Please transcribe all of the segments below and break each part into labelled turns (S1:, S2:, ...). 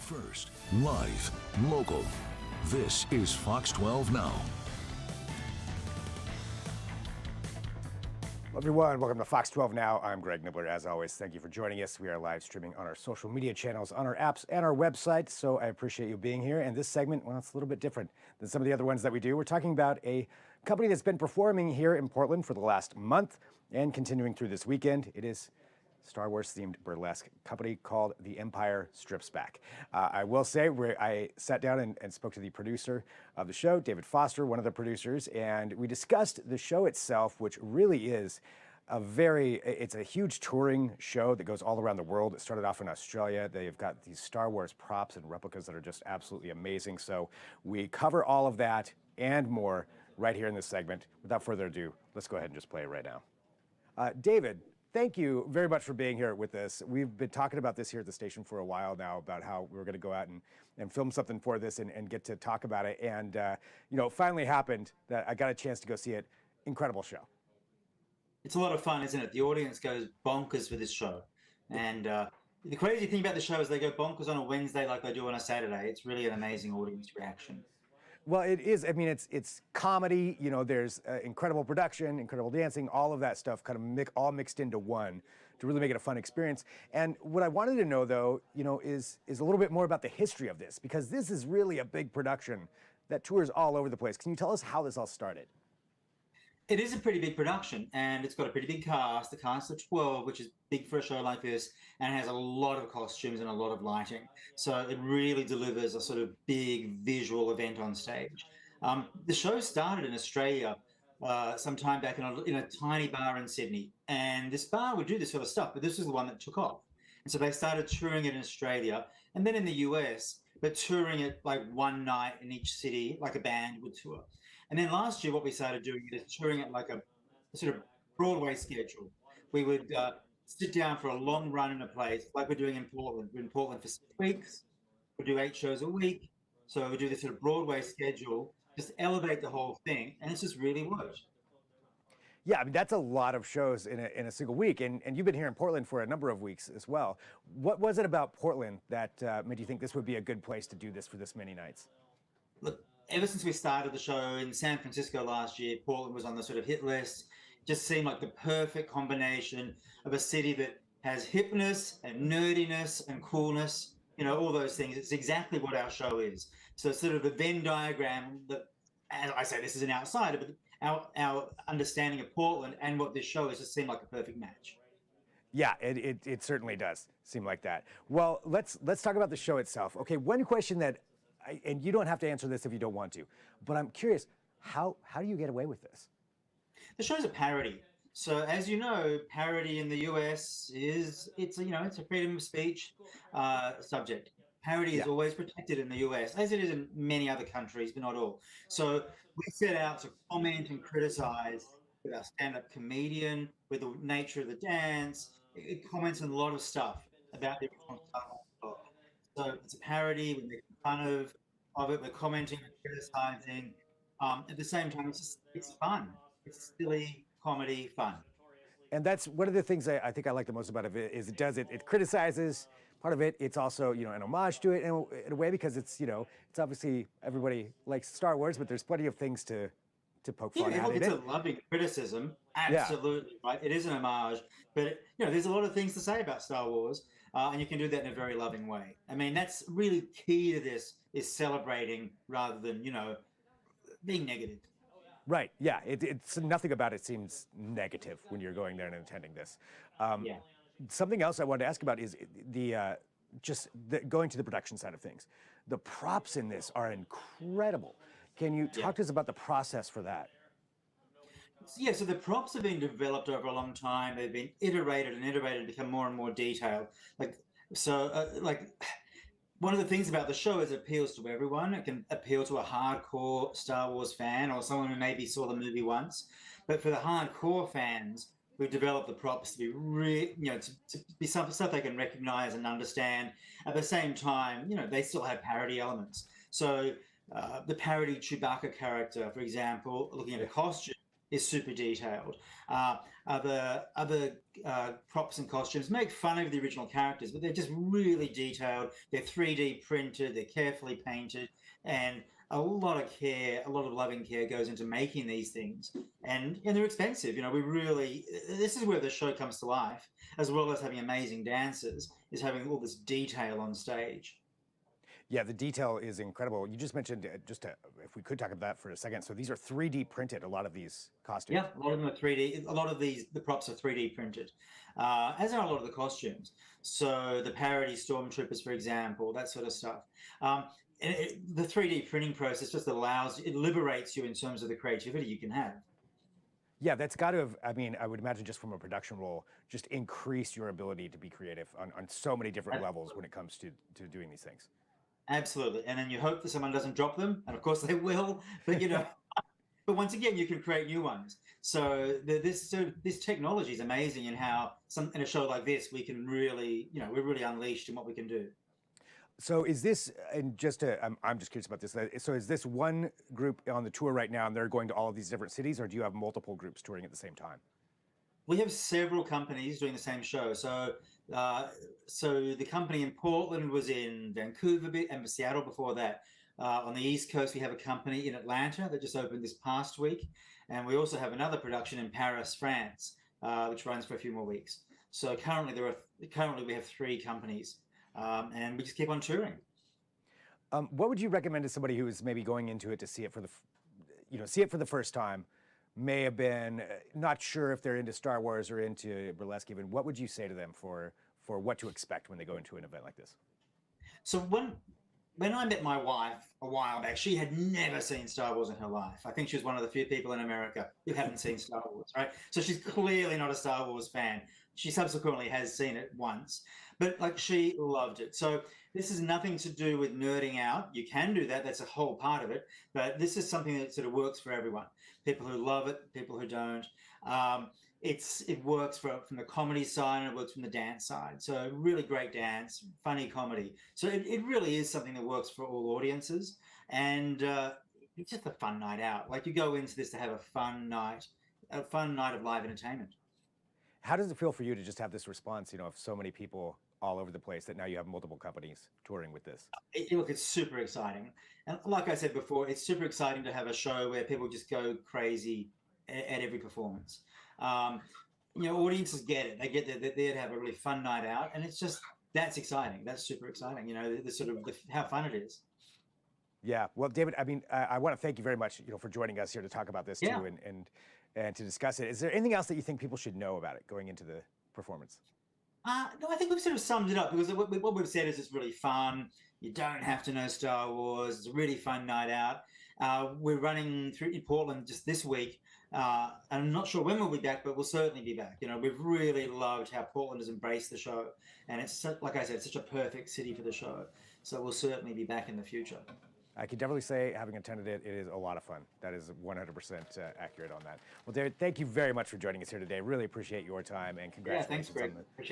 S1: First, live, local. This is Fox 12 Now.
S2: Hello everyone, welcome to Fox 12 Now. I'm Greg Nibbler. As always, thank you for joining us. We are live streaming on our social media channels, on our apps, and our website, so I appreciate you being here. And this segment, well, it's a little bit different than some of the other ones that we do. We're talking about a company that's been performing here in Portland for the last month and continuing through this weekend. It is Star Wars-themed burlesque company called The Empire Strips Back. I will say, I sat down and spoke to the producer of the show, David Foster, one of the producers, and we discussed the show itself, which really is it's a huge touring show that goes all around the world. It started off in Australia. They've got these Star Wars props and replicas that are just absolutely amazing. So we cover all of that and more right here in this segment. Without further ado, let's go ahead and just play it right now. David, thank you very much for being here with us. We've been talking about this here at the station for a while now, about how we were going to go out and film something for this and get to talk about it. And, it finally happened that I got a chance to go see it. Incredible show.
S3: It's a lot of fun, isn't it? The audience goes bonkers for this show. And the crazy thing about the show is they go bonkers on a Wednesday like they do on a Saturday. It's really an amazing audience reaction.
S2: Well, it is. I mean, it's comedy. There's incredible production, incredible dancing, all of that stuff kind of all mixed into one to really make it a fun experience. And what I wanted to know, though, is a little bit more about the history of this, because this is really a big production that tours all over the place. Can you tell us how this all started?
S3: It is a pretty big production, and it's got a pretty big cast. The cast of 12, which is big for a show like this, and has a lot of costumes and a lot of lighting. So it really delivers a sort of big visual event on stage. The show started in Australia some time back in a tiny bar in Sydney. And this bar would do this sort of stuff, but this was the one that took off. And so they started touring it in Australia and then in the US, but touring it like one night in each city, like a band would tour. And then last year, what we started doing is touring it like a sort of Broadway schedule. We would sit down for a long run in a place, like we're doing in Portland. We're in Portland for 6 weeks. We do 8 shows a week. So we do this sort of Broadway schedule, just elevate the whole thing, and it's just really worked.
S2: Yeah, I mean, that's a lot of shows in a single week, and you've been here in Portland for a number of weeks as well. What was it about Portland that made you think this would be a good place to do this for this many nights?
S3: Look, ever since we started the show in San Francisco last year, Portland was on the sort of hit list. Just seemed like the perfect combination of a city that has hipness and nerdiness and coolness, all those things. It's exactly what our show is. So sort of the Venn diagram that, as I say, this is an outsider, but our understanding of Portland and what this show is just seemed like a perfect match.
S2: Yeah, it certainly does seem like that. Well, let's talk about the show itself. Okay, one question that, and you don't have to answer this if you don't want to, but I'm curious, how do you get away with this?
S3: The show's a parody. So as you know, parody in the US it's a freedom of speech subject. Parody is always protected in the US, as it is in many other countries, but not all. So we set out to comment and criticize with our stand-up comedian, with the nature of the dance. It comments on a lot of stuff about the original style. So it's a parody. We're making fun of it. We're commenting and criticizing. At the same time, it's fun. It's silly comedy fun.
S2: And that's one of the things I think I like the most about it is it criticizes part of it. It's also, an homage to it in a way, because it's obviously everybody likes Star Wars, but there's plenty of things to poke fun at.
S3: It's a loving criticism. Absolutely, right. It is an homage, but there's a lot of things to say about Star Wars, and you can do that in a very loving way. I mean, that's really key to this, is celebrating rather than being negative.
S2: Right. Yeah. It's nothing about it seems negative when you're going there and attending this. Something else I wanted to ask about is going to the production side of things. The props in this are incredible. Can you talk to us about the process for that?
S3: Yeah, so the props have been developed over a long time. They've been iterated and iterated to become more and more detailed. One of the things about the show is it appeals to everyone. It can appeal to a hardcore Star Wars fan or someone who maybe saw the movie once. But for the hardcore fans, we've developed the props to be to be stuff they can recognize and understand. At the same time, they still have parody elements. So the parody Chewbacca character, for example, looking at a costume, is super detailed. Other props and costumes make fun of the original characters, but they're just really detailed. They're 3D printed, they're carefully painted, and a lot of care, a lot of loving care goes into making these things, and they're expensive. We really, this is where the show comes to life, as well as having amazing dancers, is having all this detail on stage.
S2: Yeah, the detail is incredible. You just mentioned, if we could talk about that for a second. So these are 3D printed, a lot of these costumes.
S3: Yeah, a lot of them are 3D. A lot of the props are 3D printed, as are a lot of the costumes. So the parody stormtroopers, for example, that sort of stuff. And the 3D printing process just it liberates you in terms of the creativity you can have.
S2: Yeah, that's got to have, I mean, I would imagine just from a production role, just increase your ability to be creative on so many different levels when it comes to doing these things.
S3: Absolutely. And then you hope that someone doesn't drop them, and of course they will, but but once again, you can create new ones. So this technology is amazing in how in a show like this, we can really, we're really unleashed in what we can do.
S2: So is this, and I'm just curious about this. So is this one group on the tour right now and they're going to all of these different cities, or do you have multiple groups touring at the same time?
S3: We have several companies doing the same show. So the company in Portland was in Vancouver and Seattle before that. On the East Coast, we have a company in Atlanta that just opened this past week. And we also have another production in Paris, France, which runs for a few more weeks. So currently we have 3 companies, and we just keep on touring.
S2: What would you recommend to somebody who is maybe going into it to see it for the first time, may have been not sure if they're into Star Wars or into burlesque even? What would you say to them for what to expect when they go into an event like this?
S3: So when I met my wife a while back, she had never seen Star Wars in her life. I think she was one of the few people in America who hadn't seen Star Wars, right? So she's clearly not a Star Wars fan. She subsequently has seen it once, but she loved it. So this is nothing to do with nerding out. You can do that. That's a whole part of it. But this is something that sort of works for everyone. People who love it, people who don't. It works from the comedy side, and it works from the dance side. So really great dance, funny comedy. So it really is something that works for all audiences, and it's just a fun night out. You go into this to have a fun night of live entertainment.
S2: How does it feel for you to just have this response, of so many people all over the place, that now you have multiple companies touring with this?
S3: Look, it's super exciting. And like I said before, it's super exciting to have a show where people just go crazy at every performance. Audiences get it. They get that they're there to have a really fun night out. And that's exciting. That's super exciting, how fun it is.
S2: Yeah. Well, David, I mean, I want to thank you very much, for joining us here to talk about this too, and to discuss it. Is there anything else that you think people should know about it going into the performance?
S3: No, I think we've sort of summed it up, because what we've said is it's really fun. You don't have to know Star Wars. It's a really fun night out. We're running through in Portland just this week. I'm not sure when we'll be back, but we'll certainly be back. We've really loved how Portland has embraced the show. And it's, like I said, it's such a perfect city for the show. So we'll certainly be back in the future.
S2: I can definitely say, having attended it, it is a lot of fun. That is 100% accurate on that. Well, David, thank you very much for joining us here today. Really appreciate your time, and congratulations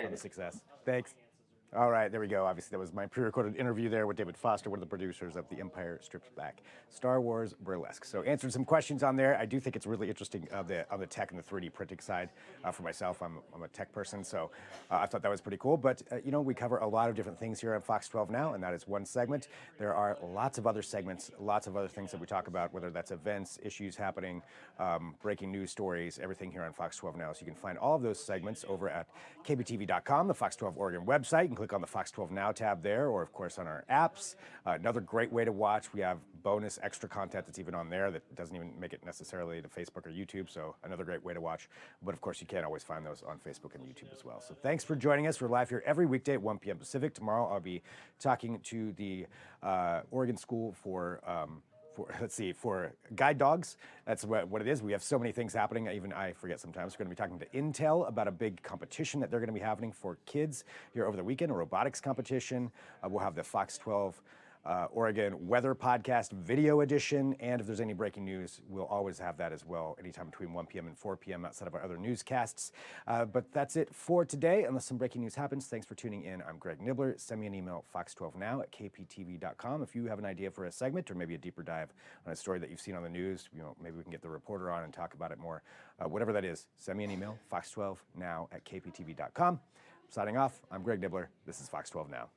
S2: on the success. Thanks. All right, there we go. Obviously, that was my pre-recorded interview there with David Foster, one of the producers of The Empire Strips Back, Star Wars Burlesque. So answered some questions on there. I do think it's really interesting on the tech and the 3D printing side. For myself, I'm a tech person, so I thought that was pretty cool. But, we cover a lot of different things here on Fox 12 Now, and that is one segment. There are lots of other segments, lots of other things that we talk about, whether that's events, issues happening, breaking news stories, everything here on Fox 12 Now. So you can find all of those segments over at KPTV.com, the Fox 12 Oregon website. You can click on the Fox 12 Now tab there, or of course on our apps. Another great way to watch. We have bonus extra content that's even on there that doesn't even make it necessarily to Facebook or YouTube, so another great way to watch. But of course, you can always find those on Facebook and YouTube as well. So thanks for joining us. We're live here every weekday at 1 p.m. Pacific. Tomorrow I'll be talking to the Oregon School for guide dogs. That's what it is. We have so many things happening, even I forget sometimes. We're going to be talking to Intel about a big competition that they're going to be having for kids here over the weekend, a robotics competition. We'll have the Fox 12 Oregon Weather Podcast Video Edition. And if there's any breaking news, we'll always have that as well, anytime between 1 p.m. and 4 p.m. outside of our other newscasts. But that's it for today, unless some breaking news happens. Thanks for tuning in. I'm Greg Nibbler. Send me an email, fox12now@kptv.com, if you have an idea for a segment or maybe a deeper dive on a story that you've seen on the news. Maybe we can get the reporter on and talk about it more. Whatever that is, send me an email, fox12now@kptv.com. Signing off, I'm Greg Nibbler. This is Fox 12 Now.